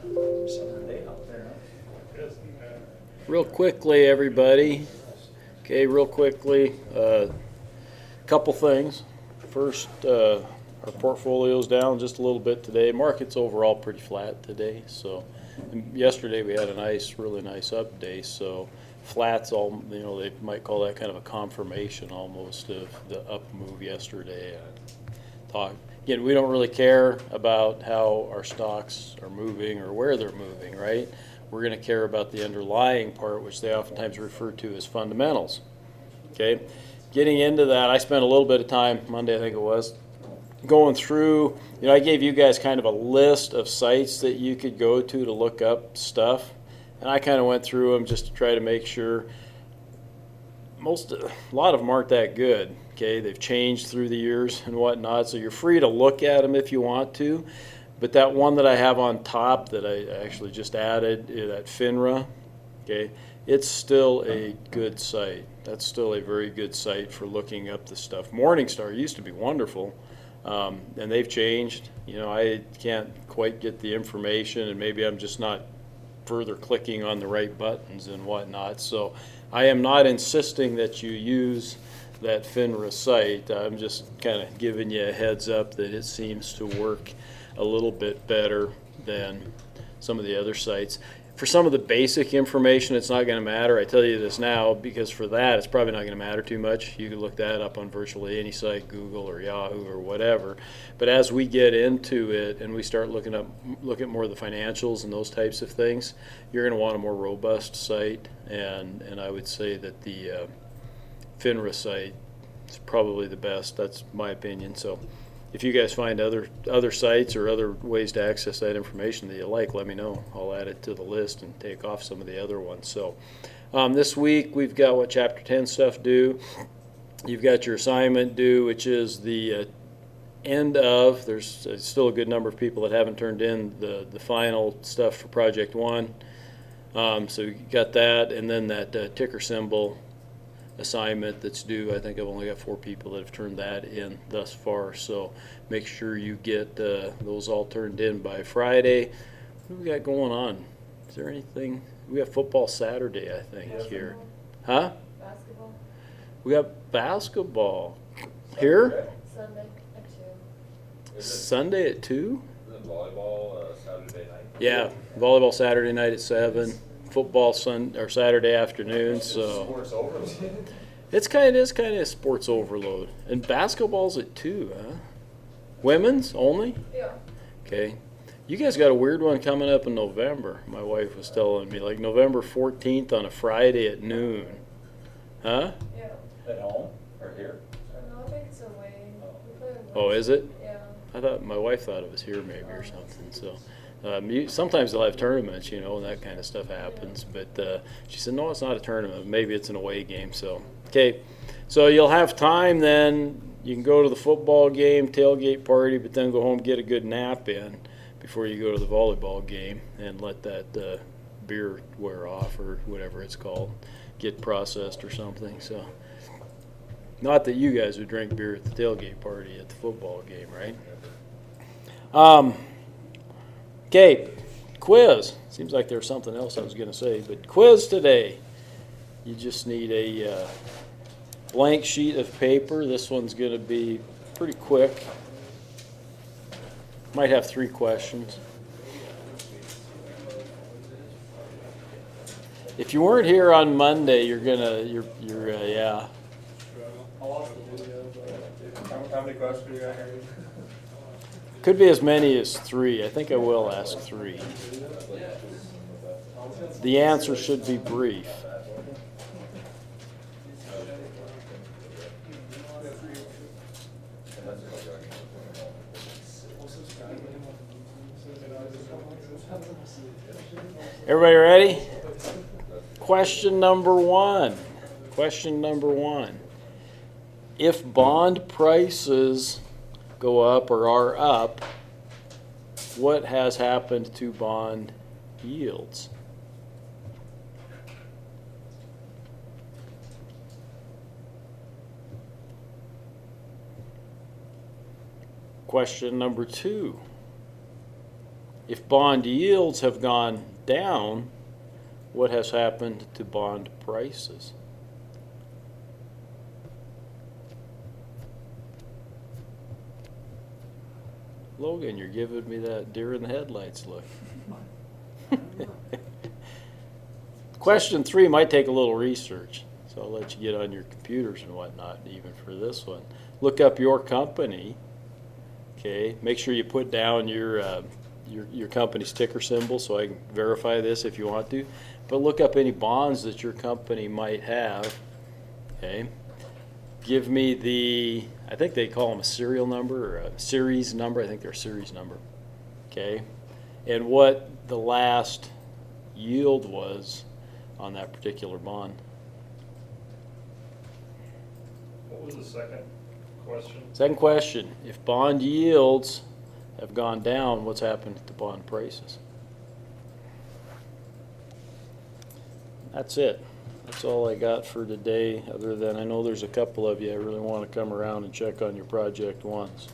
Summer day out there, huh? Real quickly, everybody. Okay, real quickly, couple things. First, our portfolio's down just a little bit today. Market's overall pretty flat today. So, and yesterday we had a really nice up day. So, flat's all, they might call that kind of a confirmation almost of the up move yesterday. Again, we don't really care about how our stocks are moving or where they're moving, right? We're going to care about the underlying part, which they oftentimes refer to as fundamentals. Okay, getting into that, I spent a little bit of time Monday, I think it was, going through. I gave you guys kind of a list of sites that you could go to look up stuff, and I kind of went through them just to try to make sure. A lot of them aren't that good. Okay, they've changed through the years and whatnot, so you're free to look at them if you want to. But that one that I have on top that I actually just added, that FINRA, okay, it's still a good site. That's still a very good site for looking up the stuff. Morningstar used to be wonderful, and they've changed. I can't quite get the information, and maybe I'm just not further clicking on the right buttons and whatnot. So I am not insisting that you use that FINRA site. I'm just kind of giving you a heads up that it seems to work a little bit better than some of the other sites. For some of the basic information, it's not going to matter. I tell you this now because for that, it's probably not going to matter too much. You can look that up on virtually any site, Google or Yahoo or whatever. But as we get into it and we start look at more of the financials and those types of things, you're going to want a more robust site. And I would say that the FINRA site is probably the best. That's my opinion. So if you guys find other sites or other ways to access that information that you like, let me know. I'll add it to the list and take off some of the other ones. So this week we've got what Chapter 10 stuff due. You've got your assignment due, which is the end of. There's still a good number of people that haven't turned in the final stuff for Project 1. So you got that, and then that ticker symbol assignment that's due. I think I've only got 4 people that have turned that in thus far, so make sure you get those all turned in by Friday. What do we got going on? Is there anything? We got football Saturday, I think, here. Huh? Basketball. We got basketball. Here? Sunday at 2. Sunday at 2? Isn't volleyball Saturday night? Yeah, volleyball Saturday night at 7. Football Saturday afternoon, so Sports overload. it's kind of sports overload. And basketball's at 2, huh? Women's only? Yeah. Okay. You guys got a weird one coming up in November. My wife was telling me, like November 14th on a Friday at noon. Huh? Yeah. At home or here? No, I think it's away. We play in Oh, is it? Yeah. I thought my wife thought it was here maybe or something. So sometimes they'll have tournaments, and that kind of stuff happens. But she said, no, it's not a tournament. Maybe it's an away game. So, okay. So you'll have time then. You can go to the football game, tailgate party, but then go home, get a good nap in before you go to the volleyball game and let that beer wear off or whatever it's called, get processed or something. So, not that you guys would drink beer at the tailgate party at the football game, right? Okay, quiz. Seems like there's something else I was going to say, but quiz today. You just need a blank sheet of paper. This one's going to be pretty quick. Might have 3 questions. If you weren't here on Monday, you're yeah. How many questions do you got here? Could be as many as 3. I think I will ask 3. The answer should be brief. Everybody ready? Question number 1. Question number 1. If bond prices go up or are up, what has happened to bond yields? Question number 2. If bond yields have gone down, what has happened to bond prices? Logan, you're giving me that deer in the headlights look. Question 3 might take a little research, so I'll let you get on your computers and whatnot even for this one. Look up your company, okay? Make sure you put down your company's ticker symbol so I can verify this if you want to. But look up any bonds that your company might have, okay? Give me the, I think they call them a serial number or a series number. I think they're a series number, okay? And what the last yield was on that particular bond. What was the second question? Second question, if bond yields have gone down, what's happened to bond prices? That's it. That's all I got for today, other than I know there's a couple of you I really want to come around and check on your project once.